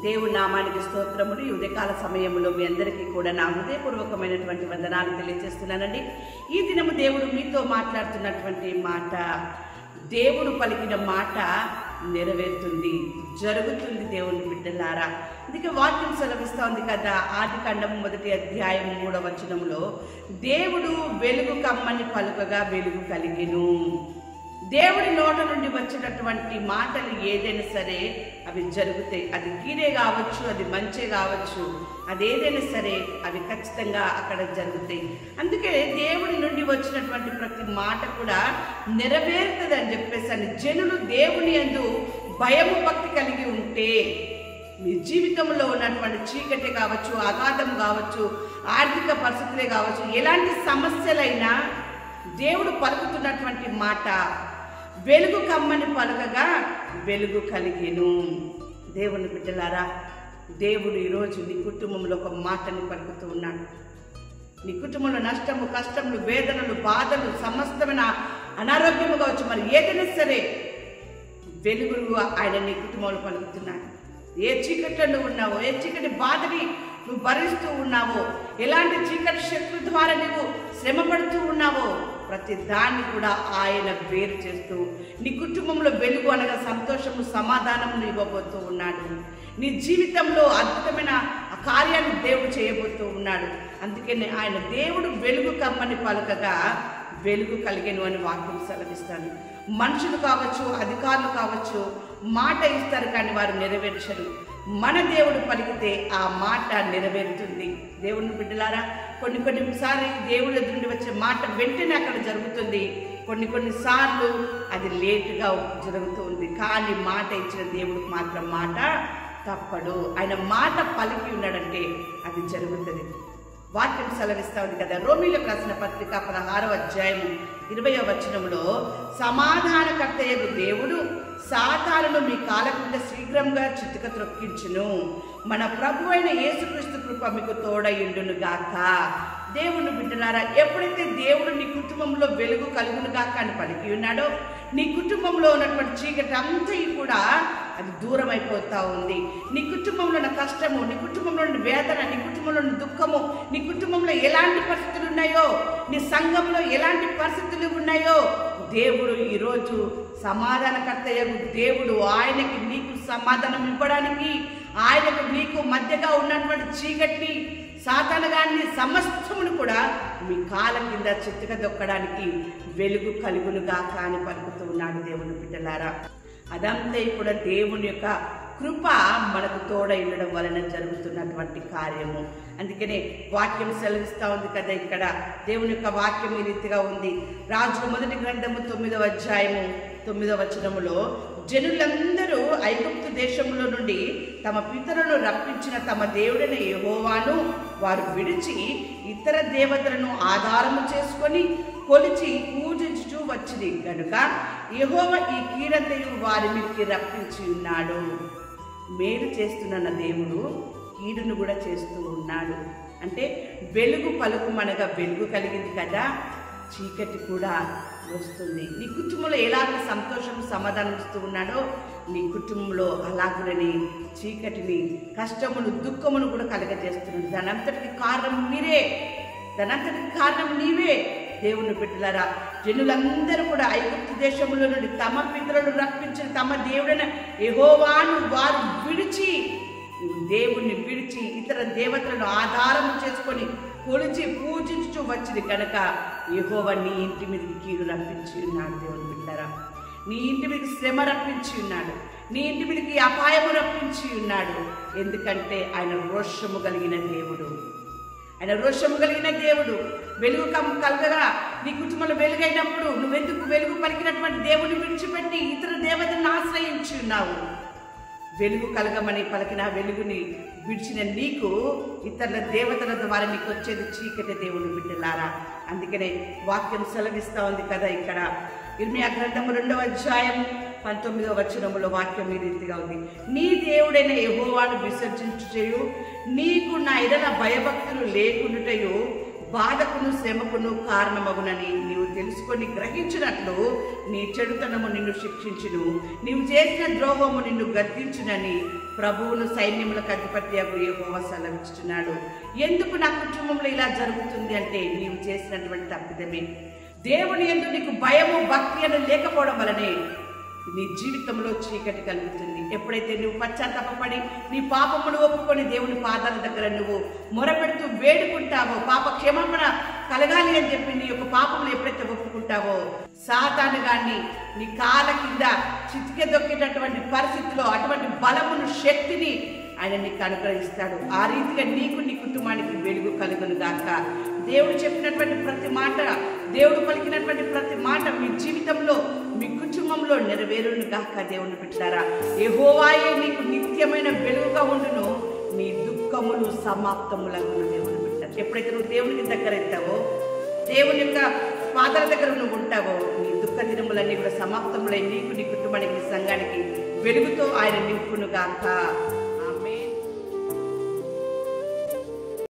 దేవుని నామానికి స్తోత్రములు. ఈ ఉదయకాల సమయంలో మీ అందరికీ కూడా నా హృదయపూర్వకమైనటువంటి వందనాలు తెలియజేస్తున్నానండి. ఈ దినము దేవుడు మీతో మాట్లాడుతున్నటువంటి మాట, దేవుడు పలికిన మాట నెరవేరుతుంది, జరుగుతుంది దేవుని బిడ్డలారా. అందుకే వాక్యం సెలవిస్తూ ఉంది కదా, ఆదికాండము 1వ అధ్యాయం 3వ వచనంలో, దేవుడు వెలుగు కమ్మని పలుకగా వెలుగు కలిగెను. దేవుడి నోట నుండి వచ్చినటువంటి మాటలు ఏదైనా సరే అవి జరుగుతాయి. అది కీడే కావచ్చు, అది మంచే కావచ్చు, అదేదైనా సరే అవి ఖచ్చితంగా అక్కడ జరుగుతాయి. అందుకే దేవుడి నుండి వచ్చినటువంటి ప్రతి మాట కూడా నెరవేరుతుంది అని చెప్పేసి అని జనులు దేవుని యందు భయము భక్తి కలిగి ఉంటే, మీ జీవితంలో ఉన్నటువంటి చీకటి కావచ్చు, అగాధం కావచ్చు, ఆర్థిక పరిస్థితులే కావచ్చు, ఎలాంటి సమస్యలైనా దేవుడు పలుకుతున్నటువంటి మాట వెలుగు కమ్మని పలకగా వెలుగు కలిగెను. దేవుని బిడ్డలారా, దేవుడు ఈరోజు నీ కుటుంబంలో ఒక మాటని పలుకుతూ ఉన్నాడు. నీ కుటుంబంలో నష్టము, కష్టములు, వేదనలు, బాధలు, సమస్తమైన అనారోగ్యము కావచ్చు, మరి ఏదైనా సరే వెలుగు ఆయన నీ కుటుంబంలో పలుకుతున్నాడు. ఏ చీకట్లో ఉన్నావో, ఏ చీకటి బాధని నువ్వు భరిస్తూ ఉన్నావో, ఎలాంటి చీకటి శక్తుల ద్వారా నువ్వు శ్రమ పడుతూ ఉన్నావో, ప్రతి దాన్ని కూడా ఆయన వేరు చేస్తూ నీ కుటుంబంలో వెలుగు అనగా సంతోషము, సమాధానము ఇవ్వబోతూ ఉన్నాడు. నీ జీవితంలో అద్భుతమైన కార్యాన్ని దేవుడు చేయబోతూ ఉన్నాడు. అందుకని ఆయన దేవుడు వెలుగు కమ్మని పలుకగా వెలుగు కలిగెను అని వాక్యం సెలవిస్తాను. మనుషులు కావచ్చు, అధికారులు కావచ్చు, మాట ఇస్తారు కానీ వారు నెరవేర్చరు. మన దేవుడు పలికితే ఆ మాట నెరవేరుతుంది. దేవుని బిడ్డలారా, కొన్నిసార్లు దేవుడి ఎదురు నుండి వచ్చే మాట వెంటనే అక్కడ జరుగుతుంది. కొన్నిసార్లు అది లేటుగా జరుగుతుంది. కానీ మాట ఇచ్చిన దేవుడికి మాత్రం మాట తప్పడు. ఆయన మాట పలికి ఉన్నాడంటే అది జరుగుతుంది. వాక్యం సెలవిస్తా ఉంది కదా, రోమీయులకు రాసిన పత్రిక 16వ అధ్యాయం 20వ వచనంలో, సమాధానకర్తయగు దేవుడు సాతానును మీ కాళ్ళ కింద శీఘ్రంగా చితుక త్రొక్కించును. మన ప్రభు అయిన యేసుక్రీస్తు కృప మీకు తోడయుండును గాక. దేవుని బిడ్డలారా, ఎప్పుడైతే దేవుడు నీ కుటుంబంలో వెలుగు కలుగును గాక అని పలికి ఉన్నాడో, నీ కుటుంబంలో ఉన్నటువంటి చీకటి అంతా కూడా అది దూరం అయిపోతూ ఉంది. నీ కుటుంబంలో ఉన్న కష్టము, నీ కుటుంబంలో ఉన్న వేదన, నీ కుటుంబంలో ఉన్న దుఃఖము, నీ కుటుంబంలో ఎలాంటి పరిస్థితులు ఉన్నాయో, నీ సంఘంలో ఎలాంటి పరిస్థితులు ఉన్నాయో, దేవుడు ఈరోజు సమాధానకర్తయ్యకు దేవుడు ఆయనకి నీకు సమాధానం ఇవ్వడానికి, ఆయనకు నీకు మధ్యగా ఉన్నటువంటి చీకటిని, సాతానుగాన్ని, సమస్తమును కూడా మీ కాళ్ళ కింద చిత్తుగా దొక్కడానికి వెలుగు కలుగునుగా కాని పలుకుతూ ఉన్నాడు. దేవుని బిడ్డలారా, అదంతా కూడా దేవుని యొక్క కృప మనకు తోడ ఉండడం వలన జరుగుతున్నటువంటి కార్యము. అందుకనే వాక్యం సెలవిస్తూ ఉంది కదా, ఇక్కడ దేవుని యొక్క వాక్యం ఈ రీతిగా ఉంది. రాజుల 1వ గ్రంథము 9వ అధ్యాయము 9వ వచనములో, జనులందరూ ఐగుప్తు దేశంలో నుండి తమ పితరులను రప్పించిన తమ దేవుడైన యెహోవాను వారు విడిచి ఇతర దేవతలను ఆధారము చేసుకొని కొలిచి పూజించుచూ వచ్చింది కనుక యెహోవా ఈ కీడంతయు వారి మీదకి రప్పించి ఉన్నాడు. మేలు చేస్తున్న దేవుడు కీడును కూడా చేస్తూ ఉన్నాడు. అంటే వెలుగు పలుకుమనగా వెలుగు కలిగింది కదా, చీకటి కూడా వస్తుంది. నీ కుటుంబంలో ఎలాంటి సంతోషం, సమాధానం ఇస్తూ ఉన్నాడో, నీ కుటుంబంలో అలాగునని చీకటిని, కష్టమును, దుఃఖమును కూడా కలగజేస్తున్నాడు. దానంతటికి కారణం మీరే, దానంతటికి కారణం నీవే. దేవుని బిడ్డలారా, జనులందరూ కూడా ఐగుప్తు దేశంలో నుండి తమ పితరులను రప్పించిన తమ దేవుడైన యెహోవాను వారు విడిచి, దేవుణ్ణి విడిచి ఇతర దేవతలను ఆధారం చేసుకొని కొలిచి పూజించుచూ వచ్చింది కనుక యెహోవా నీ ఇంటి మీదకి కీడు రప్పించి ఉన్నాడు. దేవుని బిడ్డలారా, నీ ఇంటి మీదకి శ్రమ రప్పించి ఉన్నాడు, నీ ఇంటి మీదకి అపాయము రప్పించి ఉన్నాడు. ఎందుకంటే ఆయన రోషము కలిగిన దేవుడు, ఆయన రోషము కలిగిన దేవుడు. వెలుగు కలగగా నీ కుటుంబంలో వెలుగైనప్పుడు నువ్వెందుకు వెలుగు పలికినటువంటి దేవుని విడిచిపెట్టి ఇతర దేవతలను ఆశ్రయించి ఉన్నావు? వెలుగు కలగమని పలికిన వెలుగుని విడిచిన నీకు ఇతరుల దేవతల ద్వారా నీకు వచ్చేది చీకటి. దేవుని బిడ్డలారా, అందుకనే వాక్యం సెలవిస్తూ ఉంది కదా, ఇక్కడ ఇర్మియా గ్రంథము 2వ అధ్యాయం 19వ వచనములో వాక్యం ఈ రీతిగా ఉంది, నీ దేవుడైన యెహోవాను విసర్జించుటయు నీకు నా ఎడల భయభక్తులు లేకుండుటయు బాధకును శ్రమకును కారణమగునని నీవు తెలుసుకొని గ్రహించినట్లు నీ చెడుతనము నిన్ను శిక్షించును, నీవు చేసిన ద్రోహము నిన్ను గద్దించునని ప్రభువును సైన్యములకు అధిపత్యగు యెహోవా సెలవిస్తున్నాడు. ఎందుకు నా కుటుంబంలో ఇలా జరుగుతుంది అంటే నీవు చేసినటువంటి తప్పిదమే. దేవుని యందు నీకు భయము భక్తి అని లేకపోవడం వలనే నీ జీవితంలో చీకటి కలుగుతుంది. ఎప్పుడైతే నువ్వు పశ్చాత్తాపపడి నీ పాపమును ఒప్పుకొని దేవుని పాదాల దగ్గర నువ్వు మొరపెడుతూ వేడుకుంటావో, పాప క్షమాపణ కలగాలి అని చెప్పి నీ యొక్క పాపములు ఎప్పుడైతే ఒప్పుకుంటావో, సాతాను గాని నీ కాళ్ళ కింద చితికె దొక్కేటటువంటి పరిస్థితిలో అటువంటి బలమును శక్తిని ఆయన నీకు అనుగ్రహిస్తాడు. ఆ రీతిగా నీకు నీ కుటుంబానికి వెలుగు కలుగును గాక. దేవుడు చెప్పినటువంటి ప్రతి మాట, దేవుడు పలికినటువంటి ప్రతి మాట మీ జీవితంలో మీ కుటుంబంలో నెరవేరును గాక. దేవుని బిడ్డలారా, యెహోవాయే నీకు నిత్యమైన వెలుగుగా ఉండును, నీ దుఃఖములు సమాప్తములగును. దేవుని బిడ్డ, ఎప్పుడైతే నువ్వు దేవునికి దగ్గర అవుతావో, దేవుని యొక్క పాదాల దగ్గర నువ్వు ఉంటావో, నీ దుఃఖ దినములన్నీ కూడా సమాప్తములై నీకు నీ కుటుంబానికి నీ సంఘానికి వెలుగుతో ఆయన నింపును గాక.